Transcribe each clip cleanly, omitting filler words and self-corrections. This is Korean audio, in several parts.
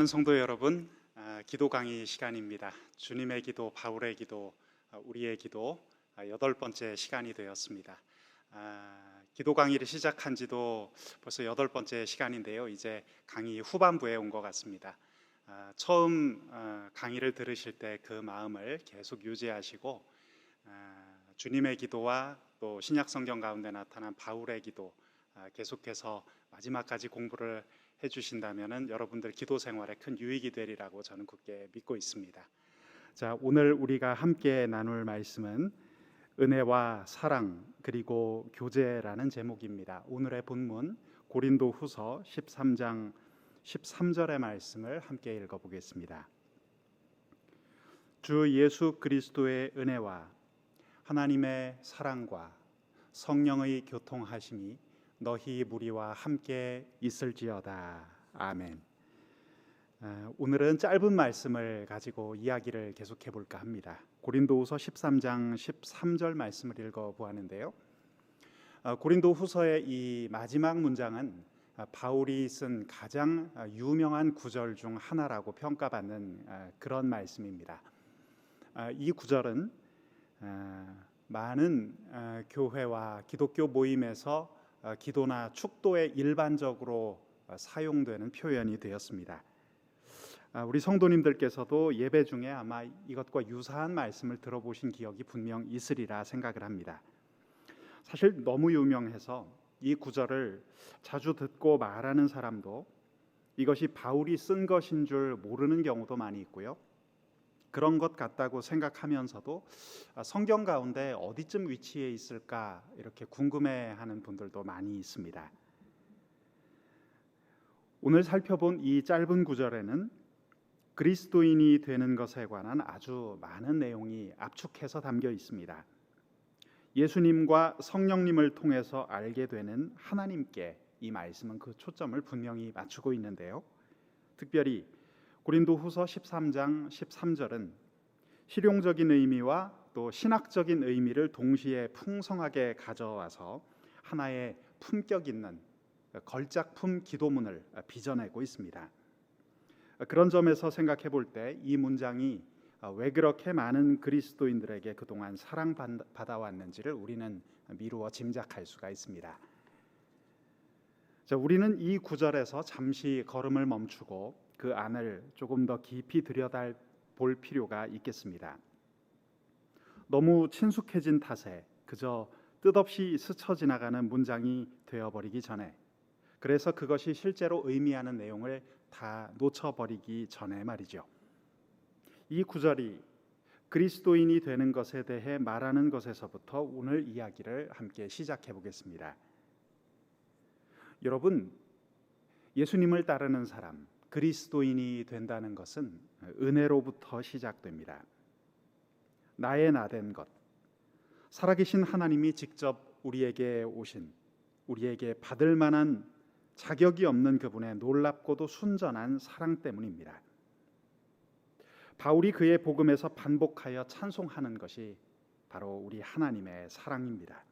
사랑하는 성도 여러분, 기도 강의 시간입니다. 주님의 기도, 바울의 기도, 우리의 기도 8번째 시간이 되었습니다. 기도 강의를 시작한 지도 벌써 8번째 시간인데요. 이제 강의 후반부에 온 것 같습니다. 처음 강의를 들으실 때 그 마음을 계속 유지하시고 주님의 기도와 또 신약 성경 가운데 나타난 바울의 기도 계속해서 마지막까지 공부를 해주신다면 여러분들 기도 생활에 큰 유익이 되리라고 저는 굳게 믿고 있습니다. 자, 오늘 우리가 함께 나눌 말씀은 은혜와 사랑 그리고 교제라는 제목입니다. 오늘의 본문 고린도후서 13장 13절의 말씀을 함께 읽어보겠습니다. 주 예수 그리스도의 은혜와 하나님의 사랑과 성령의 교통하심이 너희 무리와 함께 있을지어다. 아멘. 오늘은 짧은 말씀을 가지고 이야기를 계속해 볼까 합니다. 고린도후서 13장 13절 말씀을 읽어보았는데요. 고린도후서의 이 마지막 문장은 바울이 쓴 가장 유명한 구절 중 하나라고 평가받는 그런 말씀입니다. 이 구절은 많은 교회와 기독교 모임에서 기도나 축도에 일반적으로 사용되는 표현이 되었습니다. 우리 성도님들께서도 예배 중에 아마 이것과 유사한 말씀을 들어보신 기억이 분명 있으리라 생각을 합니다. 사실 너무 유명해서 이 구절을 자주 듣고 말하는 사람도 이것이 바울이 쓴 것인 줄 모르는 경우도 많이 있고요. 그런 것 같다고 생각하면서도 성경 가운데 어디쯤 위치해 있을까 이렇게 궁금해하는 분들도 많이 있습니다. 오늘 살펴본 이 짧은 구절에는 그리스도인이 되는 것에 관한 아주 많은 내용이 압축해서 담겨 있습니다. 예수님과 성령님을 통해서 알게 되는 하나님께 이 말씀은 그 초점을 분명히 맞추고 있는데요. 특별히 고린도후서 13장 13절은 실용적인 의미와 또 신학적인 의미를 동시에 풍성하게 가져와서 하나의 품격 있는 걸작품 기도문을 빚어내고 있습니다. 그런 점에서 생각해 볼 때 이 문장이 왜 그렇게 많은 그리스도인들에게 그동안 사랑받아왔는지를 우리는 미루어 짐작할 수가 있습니다. 자, 우리는 이 구절에서 잠시 걸음을 멈추고 그 안을 조금 더 깊이 들여다볼 필요가 있겠습니다. 너무 친숙해진 탓에 그저 뜻없이 스쳐 지나가는 문장이 되어버리기 전에, 그래서 그것이 실제로 의미하는 내용을 다 놓쳐버리기 전에 말이죠. 이 구절이 그리스도인이 되는 것에 대해 말하는 것에서부터 오늘 이야기를 함께 시작해 보겠습니다. 여러분, 예수님을 따르는 사람, 그리스도인이 된다는 것은 은혜로부터 시작됩니다. 나의 나된 것, 살아계신 하나님이 직접 우리에게 오신, 우리에게 받을 만한 자격이 없는 그분의 놀랍고도 순전한 사랑 때문입니다. 바울이 그의 복음에서 반복하여 찬송하는 것이 바로 우리 하나님의 사랑입니다.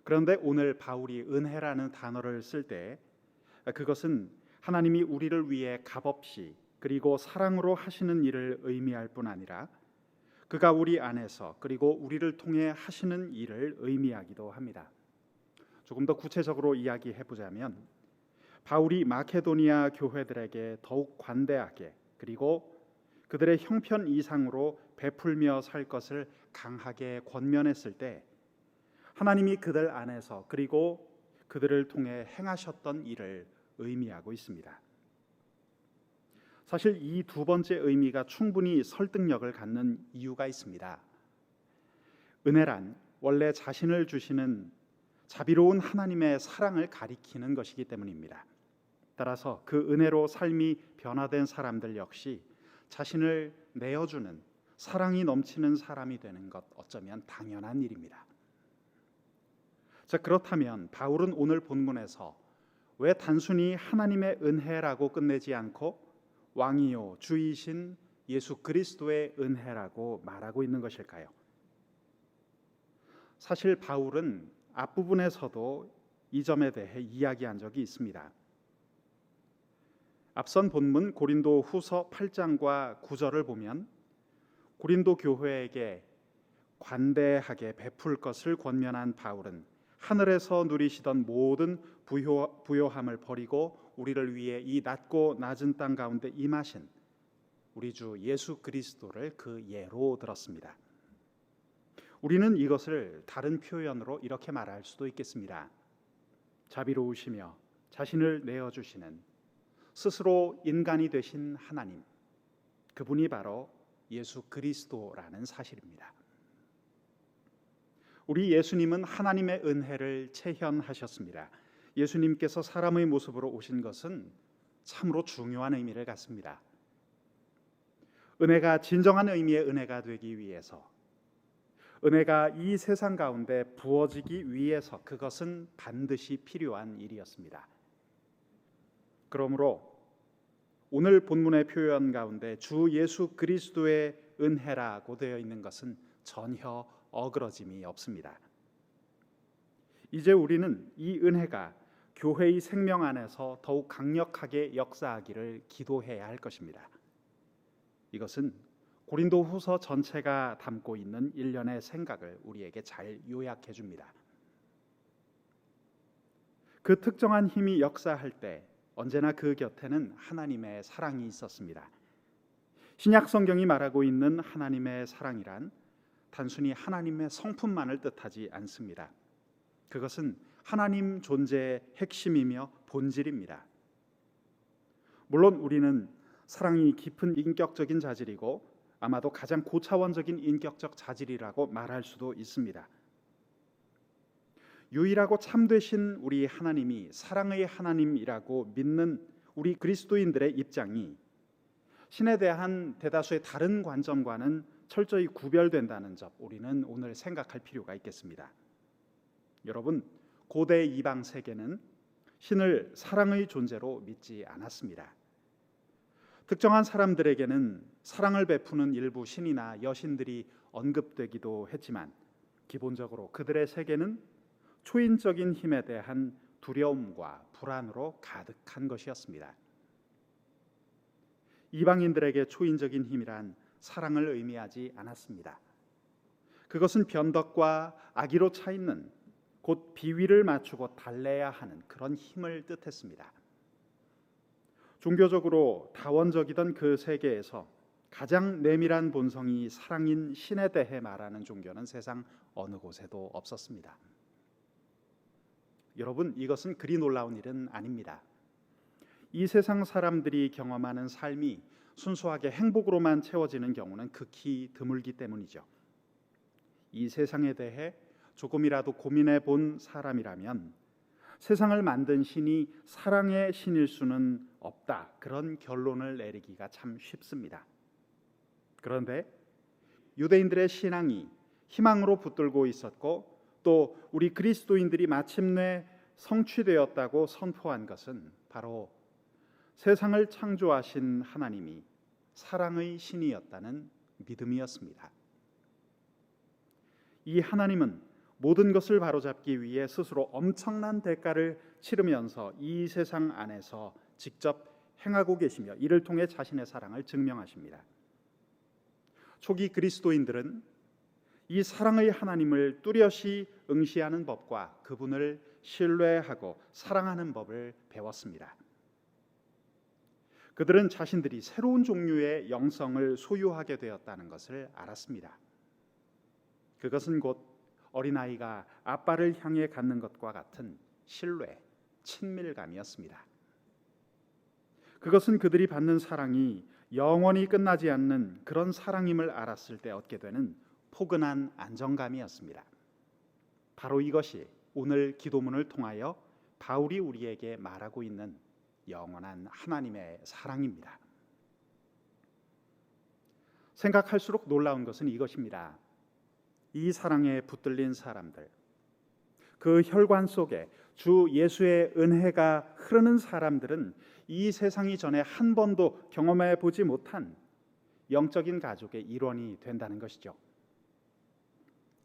그런데 오늘 바울이 은혜라는 단어를 쓸 때 그것은 하나님이 우리를 위해 값없이 그리고 사랑으로 하시는 일을 의미할 뿐 아니라 그가 우리 안에서 그리고 우리를 통해 하시는 일을 의미하기도 합니다. 조금 더 구체적으로 이야기해 보자면 바울이 마케도니아 교회들에게 더욱 관대하게 그리고 그들의 형편 이상으로 베풀며 살 것을 강하게 권면했을 때 하나님이 그들 안에서 그리고 그들을 통해 행하셨던 일을 의미하고 있습니다. 사실 이 두 번째 의미가 충분히 설득력을 갖는 이유가 있습니다. 은혜란 원래 자신을 주시는 자비로운 하나님의 사랑을 가리키는 것이기 때문입니다. 따라서 그 은혜로 삶이 변화된 사람들 역시 자신을 내어주는 사랑이 넘치는 사람이 되는 것 어쩌면 당연한 일입니다. 자, 그렇다면 바울은 오늘 본문에서 왜 단순히 하나님의 은혜라고 끝내지 않고 왕이요 주이신 예수 그리스도의 은혜라고 말하고 있는 것일까요? 사실 바울은 앞부분에서도 이 점에 대해 이야기한 적이 있습니다. 앞선 본문 고린도 후서 8장과 9절을 보면 고린도 교회에게 관대하게 베풀 것을 권면한 바울은 하늘에서 누리시던 모든 부요함을 버리고 우리를 위해 이 낮고 낮은 땅 가운데 임하신 우리 주 예수 그리스도를 그 예로 들었습니다. 우리는 이것을 다른 표현으로 이렇게 말할 수도 있겠습니다. 자비로우시며 자신을 내어주시는 스스로 인간이 되신 하나님, 그분이 바로 예수 그리스도라는 사실입니다. 우리 예수님은 하나님의 은혜를 체현하셨습니다. 예수님께서 사람의 모습으로 오신 것은 참으로 중요한 의미를 갖습니다. 은혜가 진정한 의미의 은혜가 되기 위해서, 은혜가 이 세상 가운데 부어지기 위해서 그것은 반드시 필요한 일이었습니다. 그러므로 오늘 본문의 표현 가운데 주 예수 그리스도의 은혜라고 되어 있는 것은 전혀 어그러짐이 없습니다. 이제 우리는 이 은혜가 교회의 생명 안에서 더욱 강력하게 역사하기를 기도해야 할 것입니다. 이것은 고린도 후서 전체가 담고 있는 일련의 생각을 우리에게 잘 요약해 줍니다. 그 특정한 힘이 역사할 때 언제나 그 곁에는 하나님의 사랑이 있었습니다. 신약 성경이 말하고 있는 하나님의 사랑이란 단순히 하나님의 성품만을 뜻하지 않습니다. 그것은 하나님 존재의 핵심이며 본질입니다. 물론 우리는 사랑이 깊은 인격적인 자질이고 아마도 가장 고차원적인 인격적 자질이라고 말할 수도 있습니다. 유일하고 참되신 우리 하나님이 사랑의 하나님이라고 믿는 우리 그리스도인들의 입장이 신에 대한 대다수의 다른 관점과는 철저히 구별된다는 점, 우리는 오늘 생각할 필요가 있겠습니다. 여러분, 고대 이방 세계는 신을 사랑의 존재로 믿지 않았습니다. 특정한 사람들에게는 사랑을 베푸는 일부 신이나 여신들이 언급되기도 했지만 기본적으로 그들의 세계는 초인적인 힘에 대한 두려움과 불안으로 가득한 것이었습니다. 이방인들에게 초인적인 힘이란 사랑을 의미하지 않았습니다. 그것은 변덕과 악의로 차 있는, 곧 비위를 맞추고 달래야 하는 그런 힘을 뜻했습니다. 종교적으로 다원적이던 그 세계에서 가장 내밀한 본성이 사랑인 신에 대해 말하는 종교는 세상 어느 곳에도 없었습니다. 여러분, 이것은 그리 놀라운 일은 아닙니다. 이 세상 사람들이 경험하는 삶이 순수하게 행복으로만 채워지는 경우는 극히 드물기 때문이죠. 이 세상에 대해 조금이라도 고민해 본 사람이라면 세상을 만든 신이 사랑의 신일 수는 없다, 그런 결론을 내리기가 참 쉽습니다. 그런데 유대인들의 신앙이 희망으로 붙들고 있었고 또 우리 그리스도인들이 마침내 성취되었다고 선포한 것은 바로 세상을 창조하신 하나님이 사랑의 신이었다는 믿음이었습니다. 이 하나님은 모든 것을 바로잡기 위해 스스로 엄청난 대가를 치르면서 이 세상 안에서 직접 행하고 계시며 이를 통해 자신의 사랑을 증명하십니다. 초기 그리스도인들은 이 사랑의 하나님을 뚜렷이 응시하는 법과 그분을 신뢰하고 사랑하는 법을 배웠습니다. 그들은 자신들이 새로운 종류의 영성을 소유하게 되었다는 것을 알았습니다. 그것은 곧 어린아이가 아빠를 향해 갖는 것과 같은 신뢰, 친밀감이었습니다. 그것은 그들이 받는 사랑이 영원히 끝나지 않는 그런 사랑임을 알았을 때 얻게 되는 포근한 안정감이었습니다. 바로 이것이 오늘 기도문을 통하여 바울이 우리에게 말하고 있는 영원한 하나님의 사랑입니다. 생각할수록 놀라운 것은 이것입니다. 이 사랑에 붙들린 사람들, 그 혈관 속에 주 예수의 은혜가 흐르는 사람들은 이 세상이 전에 한 번도 경험해 보지 못한 영적인 가족의 일원이 된다는 것이죠.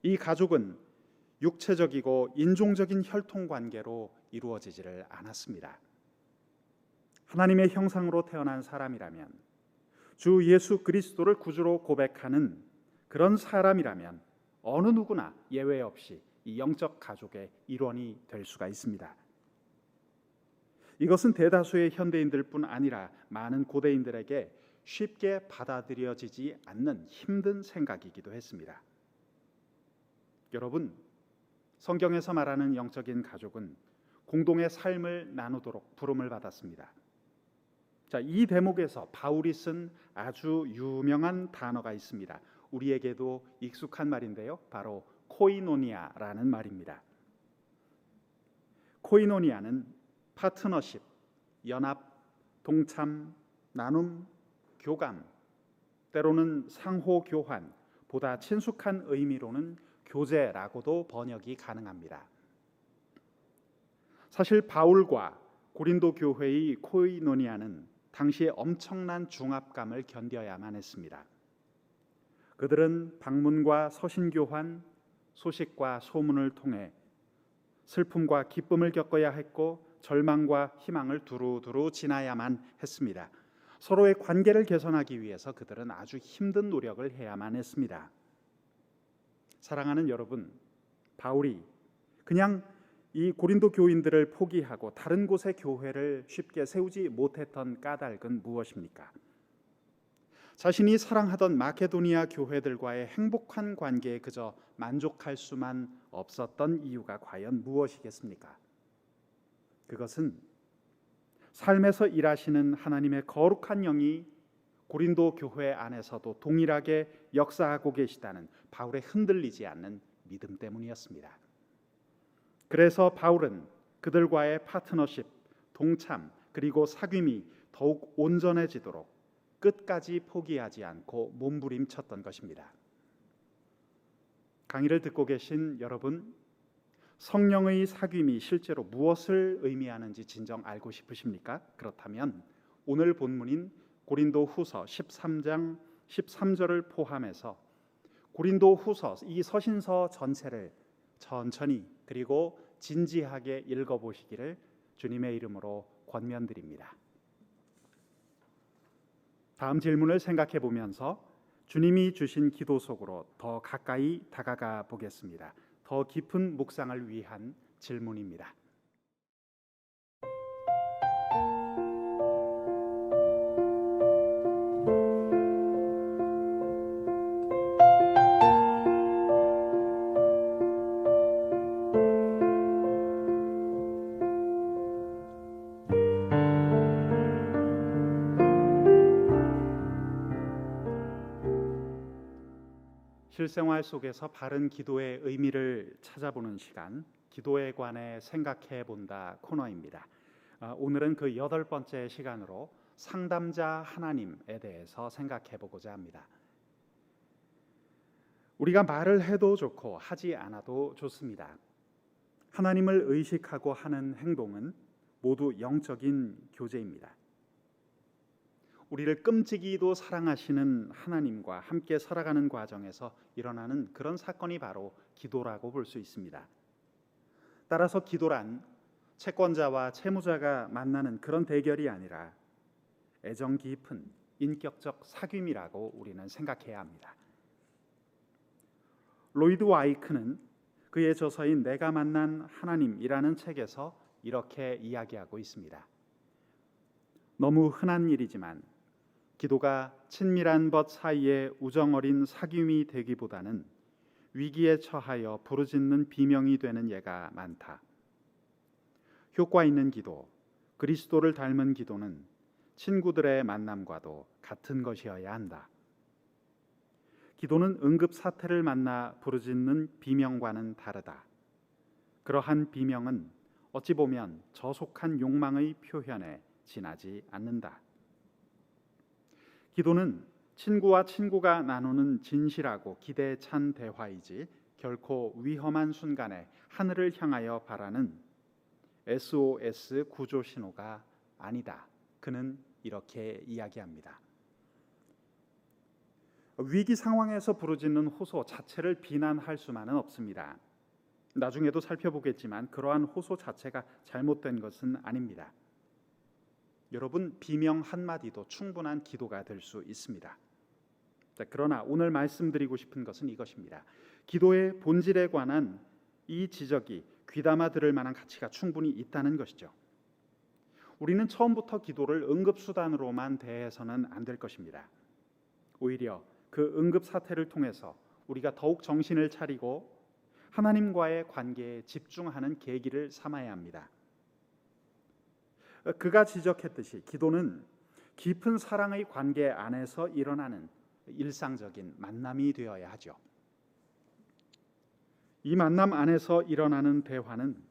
이 가족은 육체적이고 인종적인 혈통 관계로 이루어지지를 않았습니다. 하나님의 형상으로 태어난 사람이라면, 주 예수 그리스도를 구주로 고백하는 그런 사람이라면 어느 누구나 예외 없이 이 영적 가족의 일원이 될 수가 있습니다. 이것은 대다수의 현대인들뿐 아니라 많은 고대인들에게 쉽게 받아들여지지 않는 힘든 생각이기도 했습니다. 여러분, 성경에서 말하는 영적인 가족은 공동의 삶을 나누도록 부름을 받았습니다. 자, 이 대목에서 바울이 쓴 아주 유명한 단어가 있습니다. 우리에게도 익숙한 말인데요. 바로 코이노니아라는 말입니다. 코이노니아는 파트너십, 연합, 동참, 나눔, 교감, 때로는 상호 교환, 보다 친숙한 의미로는 교제라고도 번역이 가능합니다. 사실 바울과 고린도 교회의 코이노니아는 당시에 엄청난 중압감을 견뎌야만 했습니다. 그들은 방문과 서신 교환, 소식과 소문을 통해 슬픔과 기쁨을 겪어야 했고 절망과 희망을 두루두루 지나야만 했습니다. 서로의 관계를 개선하기 위해서 그들은 아주 힘든 노력을 해야만 했습니다. 사랑하는 여러분, 바울이 그냥 이 고린도 교인들을 포기하고 다른 곳의 교회를 쉽게 세우지 못했던 까닭은 무엇입니까? 자신이 사랑하던 마케도니아 교회들과의 행복한 관계에 그저 만족할 수만 없었던 이유가 과연 무엇이겠습니까? 그것은 삶에서 일하시는 하나님의 거룩한 영이 고린도 교회 안에서도 동일하게 역사하고 계시다는 바울의 흔들리지 않는 믿음 때문이었습니다. 그래서 바울은 그들과의 파트너십, 동참, 그리고 사귐이 더욱 온전해지도록 끝까지 포기하지 않고 몸부림쳤던 것입니다. 강의를 듣고 계신 여러분, 성령의 사귐이 실제로 무엇을 의미하는지 진정 알고 싶으십니까? 그렇다면 오늘 본문인 고린도 후서 13장 13절을 포함해서 고린도 후서 이 서신서 전체를 천천히 그리고 진지하게 읽어보시기를 주님의 이름으로 권면드립니다. 다음 질문을 생각해 보면서 주님이 주신 기도 속으로 더 가까이 다가가 보겠습니다. 더 깊은 묵상을 위한 질문입니다. 실생활 속에서 바른 기도의 의미를 찾아보는 시간, 기도에 관해 생각해 본다 코너입니다. 오늘은 그 8번째 시간으로 상담자 하나님에 대해서 생각해 보고자 합니다. 우리가 말을 해도 좋고 하지 않아도 좋습니다. 하나님을 의식하고 하는 행동은 모두 영적인 교제입니다. 우리를 끔찍이도 사랑하시는 하나님과 함께 살아가는 과정에서 일어나는 그런 사건이 바로 기도라고 볼 수 있습니다. 따라서 기도란 채권자와 채무자가 만나는 그런 대결이 아니라 애정 깊은 인격적 사귐이라고 우리는 생각해야 합니다. 로이드 와이크는 그의 저서인 내가 만난 하나님이라는 책에서 이렇게 이야기하고 있습니다. 너무 흔한 일이지만 기도가 친밀한 벗 사이에 우정어린 사귐이 되기보다는 위기에 처하여 부르짖는 비명이 되는 예가 많다. 효과 있는 기도, 그리스도를 닮은 기도는 친구들의 만남과도 같은 것이어야 한다. 기도는 응급 사태를 만나 부르짖는 비명과는 다르다. 그러한 비명은 어찌 보면 저속한 욕망의 표현에 지나지 않는다. 기도는 친구와 친구가 나누는 진실하고 기대에 찬 대화이지 결코 위험한 순간에 하늘을 향하여 바라는 SOS 구조 신호가 아니다. 그는 이렇게 이야기합니다. 위기 상황에서 부르짖는 호소 자체를 비난할 수만은 없습니다. 나중에도 살펴보겠지만 그러한 호소 자체가 잘못된 것은 아닙니다. 여러분, 비명 한마디도 충분한 기도가 될 수 있습니다. 자, 그러나 오늘 말씀드리고 싶은 것은 이것입니다. 기도의 본질에 관한 이 지적이 귀담아 들을 만한 가치가 충분히 있다는 것이죠. 우리는 처음부터 기도를 응급수단으로만 대해서는 안 될 것입니다. 오히려 그 응급 사태를 통해서 우리가 더욱 정신을 차리고 하나님과의 관계에 집중하는 계기를 삼아야 합니다. 그가 지적했듯이 기도는 깊은 사랑의 관계 안에서 일어나는 일상적인 만남이 되어야 하죠. 이 만남 안에서 일어나는 대화는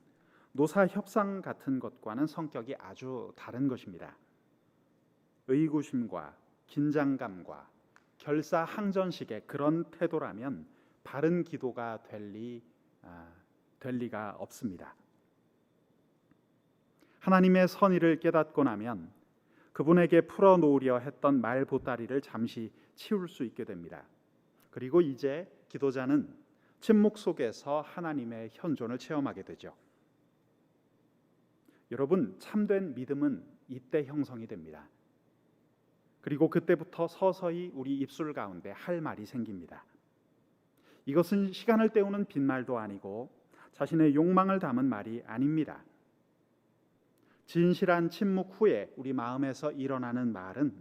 노사 협상 같은 것과는 성격이 아주 다른 것입니다. 의구심과 긴장감과 결사항전식의 그런 태도라면 바른 기도가 될 리가 없습니다. 하나님의 선의를 깨닫고 나면 그분에게 풀어놓으려 했던 말 보따리를 잠시 치울 수 있게 됩니다. 그리고 이제 기도자는 침묵 속에서 하나님의 현존을 체험하게 되죠. 여러분, 참된 믿음은 이때 형성이 됩니다. 그리고 그때부터 서서히 우리 입술 가운데 할 말이 생깁니다. 이것은 시간을 때우는 빈말도 아니고 자신의 욕망을 담은 말이 아닙니다. 진실한 침묵 후에 우리 마음에서 일어나는 말은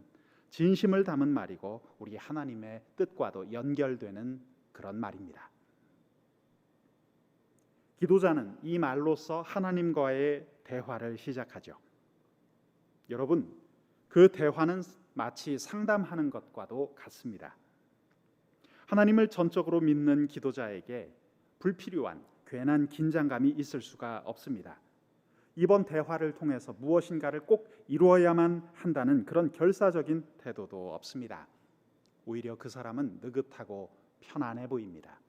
진심을 담은 말이고 우리 하나님의 뜻과도 연결되는 그런 말입니다. 기도자는 이 말로써 하나님과의 대화를 시작하죠. 여러분, 그 대화는 마치 상담하는 것과도 같습니다. 하나님을 전적으로 믿는 기도자에게 불필요한 괜한 긴장감이 있을 수가 없습니다. 이번 대화를 통해서 무엇인가를 꼭 이루어야만 한다는 그런 결사적인 태도도 없습니다. 오히려 그 사람은 느긋하고 편안해 보입니다.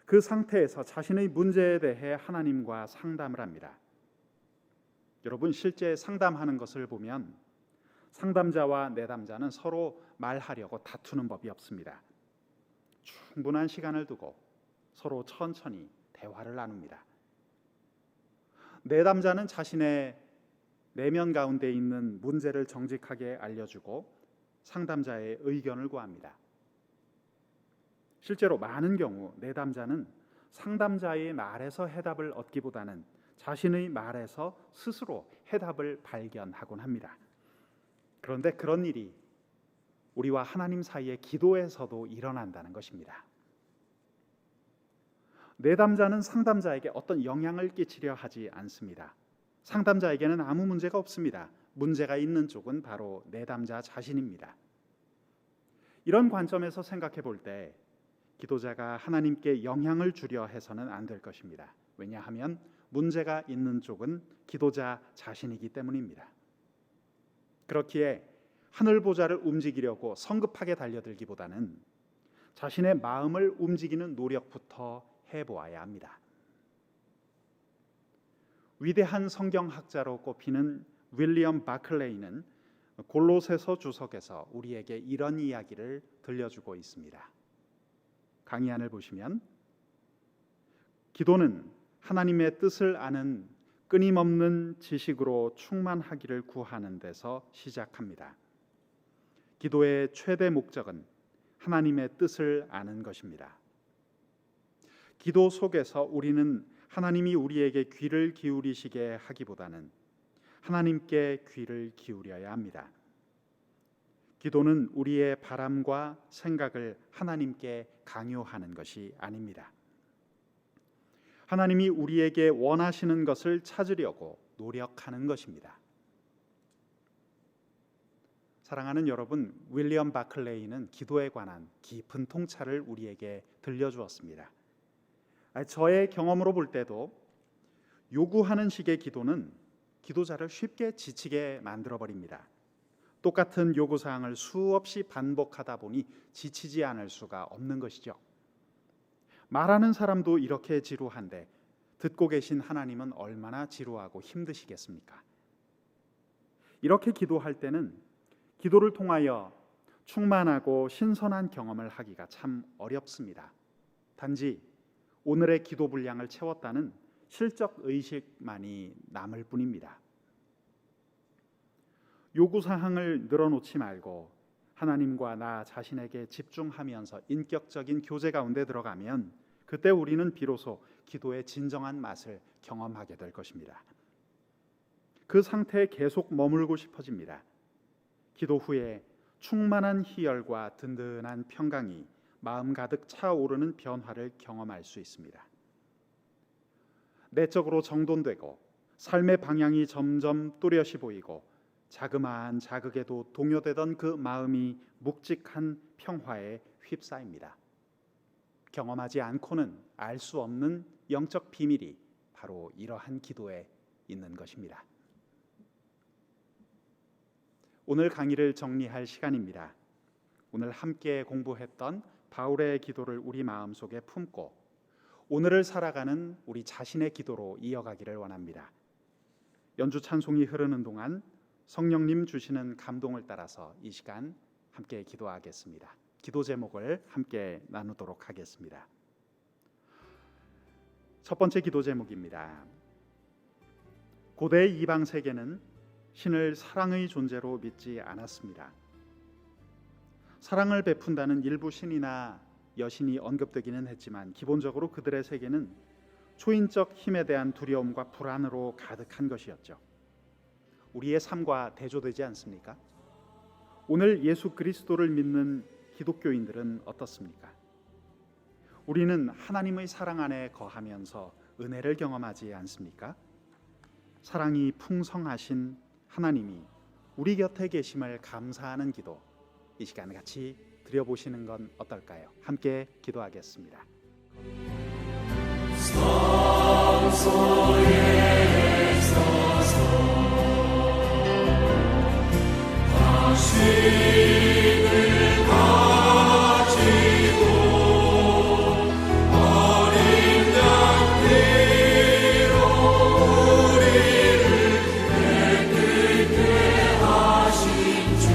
그 상태에서 자신의 문제에 대해 하나님과 상담을 합니다. 여러분, 실제 상담하는 것을 보면 상담자와 내담자는 서로 말하려고 다투는 법이 없습니다. 충분한 시간을 두고 서로 천천히 대화를 나눕니다. 내담자는 자신의 내면 가운데 있는 문제를 정직하게 알려주고 상담자의 의견을 구합니다. 실제로 많은 경우 내담자는 상담자의 말에서 해답을 얻기보다는 자신의 말에서 스스로 해답을 발견하곤 합니다. 그런데 그런 일이 우리와 하나님 사이의 기도에서도 일어난다는 것입니다. 내담자는 상담자에게 어떤 영향을 끼치려 하지 않습니다. 상담자에게는 아무 문제가 없습니다. 문제가 있는 쪽은 바로 내담자 자신입니다. 이런 관점에서 생각해 볼 때 기도자가 하나님께 영향을 주려 해서는 안 될 것입니다. 왜냐하면 문제가 있는 쪽은 기도자 자신이기 때문입니다. 그렇기에 하늘 보좌를 움직이려고 성급하게 달려들기보다는 자신의 마음을 움직이는 노력부터 해보아야 합니다. 위대한 성경학자로 꼽히는 윌리엄 바클레이는 골로새서 주석에서 우리에게 이런 이야기를 들려주고 있습니다. 강의안을 보시면 기도는 하나님의 뜻을 아는 끊임없는 지식으로 충만하기를 구하는 데서 시작합니다. 기도의 최대 목적은 하나님의 뜻을 아는 것입니다. 기도 속에서 우리는 하나님이 우리에게 귀를 기울이시게 하기보다는 하나님께 귀를 기울여야 합니다. 기도는 우리의 바람과 생각을 하나님께 강요하는 것이 아닙니다. 하나님이 우리에게 원하시는 것을 찾으려고 노력하는 것입니다. 사랑하는 여러분, 윌리엄 바클레이는 기도에 관한 깊은 통찰을 우리에게 들려주었습니다. 저의 경험으로 볼 때도 요구하는 식의 기도는 기도자를 쉽게 지치게 만들어버립니다. 똑같은 요구사항을 수없이 반복하다 보니 지치지 않을 수가 없는 것이죠. 말하는 사람도 이렇게 지루한데 듣고 계신 하나님은 얼마나 지루하고 힘드시겠습니까? 이렇게 기도할 때는 기도를 통하여 충만하고 신선한 경험을 하기가 참 어렵습니다. 단지 오늘의 기도 분량을 채웠다는 실적 의식만이 남을 뿐입니다. 요구사항을 늘어놓지 말고 하나님과 나 자신에게 집중하면서 인격적인 교제 가운데 들어가면 그때 우리는 비로소 기도의 진정한 맛을 경험하게 될 것입니다. 그 상태에 계속 머물고 싶어집니다. 기도 후에 충만한 희열과 든든한 평강이 마음 가득 차오르는 변화를 경험할 수 있습니다. 내적으로 정돈되고 삶의 방향이 점점 뚜렷이 보이고 자그마한 자극에도 동요되던 그 마음이 묵직한 평화에 휩싸입니다. 경험하지 않고는 알 수 없는 영적 비밀이 바로 이러한 기도에 있는 것입니다. 오늘 강의를 정리할 시간입니다. 오늘 함께 공부했던 바울의 기도를 우리 마음속에 품고 오늘을 살아가는 우리 자신의 기도로 이어가기를 원합니다. 연주 찬송이 흐르는 동안 성령님 주시는 감동을 따라서 이 시간 함께 기도하겠습니다. 기도 제목을 함께 나누도록 하겠습니다. 첫 번째 기도 제목입니다. 고대 이방 세계는 신을 사랑의 존재로 믿지 않았습니다. 사랑을 베푼다는 일부 신이나 여신이 언급되기는 했지만 기본적으로 그들의 세계는 초인적 힘에 대한 두려움과 불안으로 가득한 것이었죠. 우리의 삶과 대조되지 않습니까? 오늘 예수 그리스도를 믿는 기독교인들은 어떻습니까? 우리는 하나님의 사랑 안에 거하면서 은혜를 경험하지 않습니까? 사랑이 풍성하신 하나님이 우리 곁에 계심을 감사하는 기도, 이 시간 같이 드려보시는 건 어떨까요? 함께 기도하겠습니다. 성소에 서서 당신을 가지고 어린 양피로 우리를 깨끗게 하신 주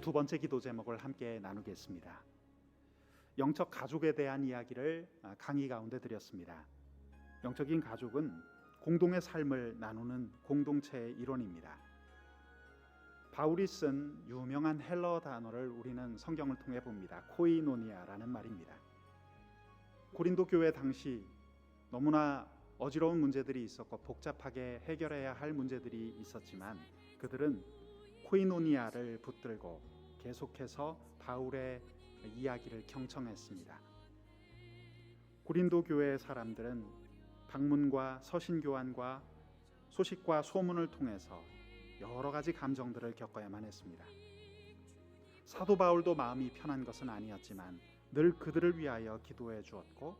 두 번째 기도 제목을 함께 나누겠습니다. 영적 가족에 대한 이야기를 강의 가운데 드렸습니다. 영적인 가족은 공동의 삶을 나누는 공동체의 일원입니다. 바울이 쓴 유명한 헬러 단어를 우리는 성경을 통해 봅니다. 코이노니아라는 말입니다. 고린도 교회 당시 너무나 어지러운 문제들이 있었고 복잡하게 해결해야 할 문제들이 있었지만 그들은 코이노니아를 붙들고 계속해서 바울의 이야기를 경청했습니다. 고린도 교회의 사람들은 방문과 서신 교환과 소식과 소문을 통해서 여러 가지 감정들을 겪어야만 했습니다. 사도 바울도 마음이 편한 것은 아니었지만 늘 그들을 위하여 기도해 주었고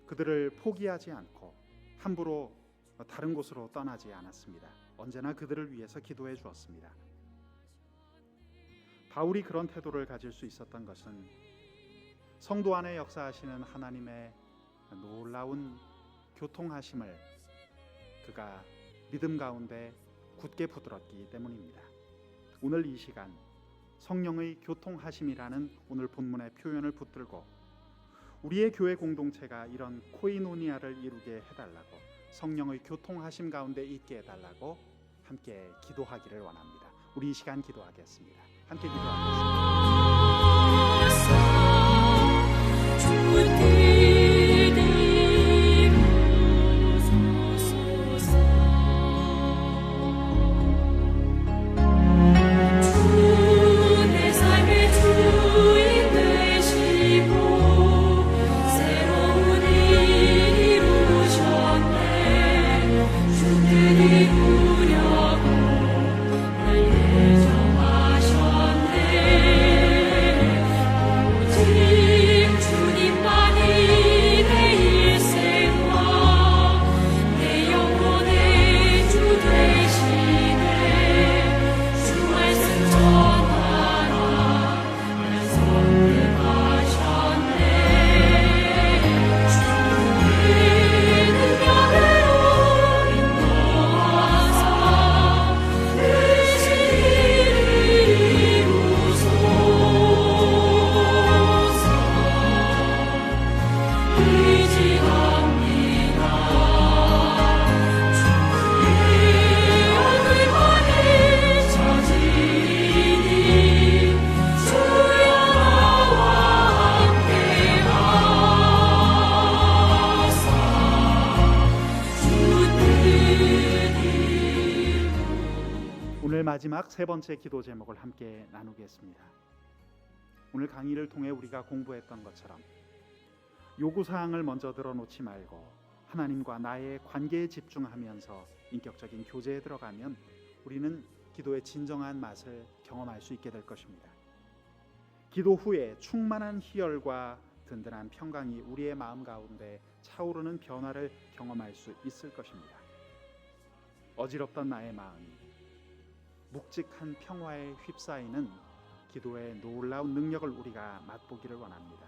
그들을 포기하지 않고 함부로 다른 곳으로 떠나지 않았습니다. 언제나 그들을 위해서 기도해 주었습니다. 바울이 그런 태도를 가질 수 있었던 것은 성도 안에 역사하시는 하나님의 놀라운 교통하심을 그가 믿음 가운데 굳게 붙들었기 때문입니다. 오늘 이 시간 성령의 교통하심이라는 오늘 본문의 표현을 붙들고 우리의 교회 공동체가 이런 코이노니아를 이루게 해달라고, 성령의 교통하심 가운데 있게 해달라고 함께 기도하기를 원합니다. 우리 이 시간 기도하겠습니다. 함께 기도하겠습니다. 오늘 마지막 세 번째 기도 제목을 함께 나누겠습니다. 오늘 강의를 통해 우리가 공부했던 것처럼 요구사항을 먼저 들어놓지 말고 하나님과 나의 관계에 집중하면서 인격적인 교제에 들어가면 우리는 기도의 진정한 맛을 경험할 수 있게 될 것입니다. 기도 후에 충만한 희열과 든든한 평강이 우리의 마음 가운데 차오르는 변화를 경험할 수 있을 것입니다. 어지럽던 나의 마음이 묵직한 평화에 휩싸이는 기도의 놀라운 능력을 우리가 맛보기를 원합니다.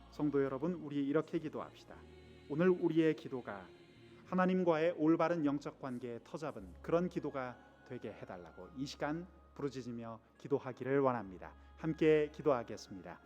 성도 여러분, 우리 이렇게 기도합시다. 오늘 우리의 기도가 하나님과의 올바른 영적 관계에 터잡은 그런 기도가 되게 해달라고 이 시간 부르짖으며 기도하기를 원합니다. 함께 기도하겠습니다.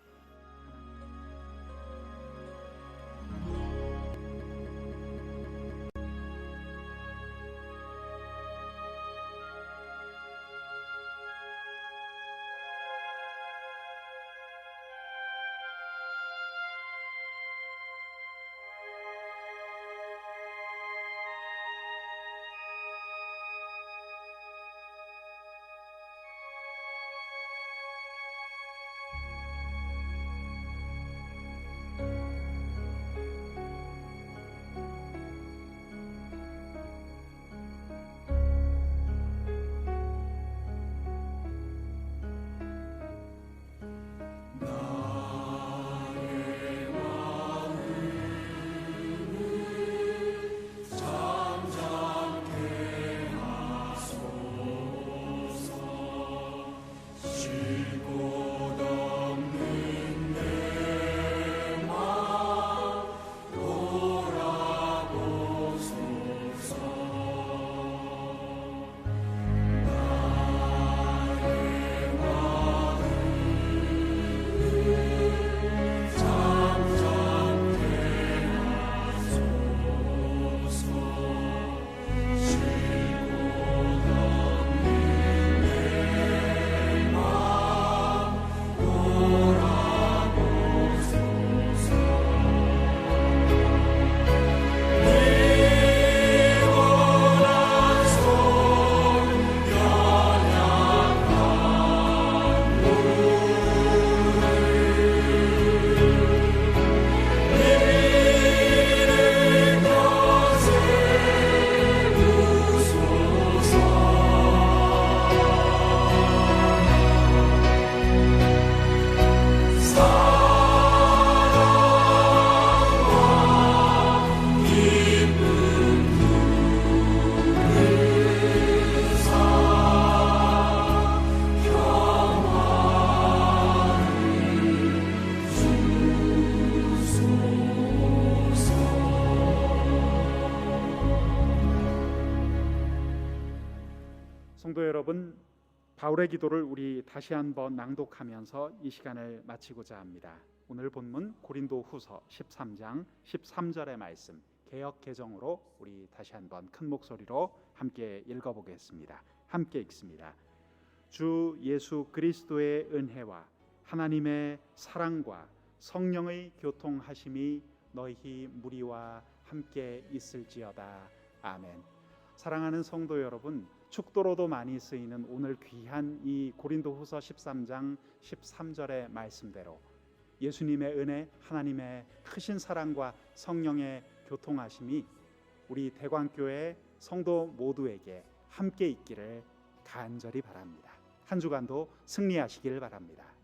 성도 여러분, 바울의 기도를 우리 다시 한번 낭독하면서 이 시간을 마치고자 합니다. 오늘 본문 고린도후서 13장 13절의 말씀, 개역 개정으로 우리 다시 한번 큰 목소리로 함께 읽어보겠습니다. 함께 읽습니다. 주 예수 그리스도의 은혜와 하나님의 사랑과 성령의 교통하심이 너희 무리와 함께 있을지어다. 아멘. 사랑하는 성도 여러분, 축도로도 많이 쓰이는 오늘 귀한 이 고린도후서 13장 13절의 말씀대로 예수님의 은혜, 하나님의 크신 사랑과 성령의 교통하심이 우리 대광교회 성도 모두에게 함께 있기를 간절히 바랍니다. 한 주간도 승리하시길 바랍니다.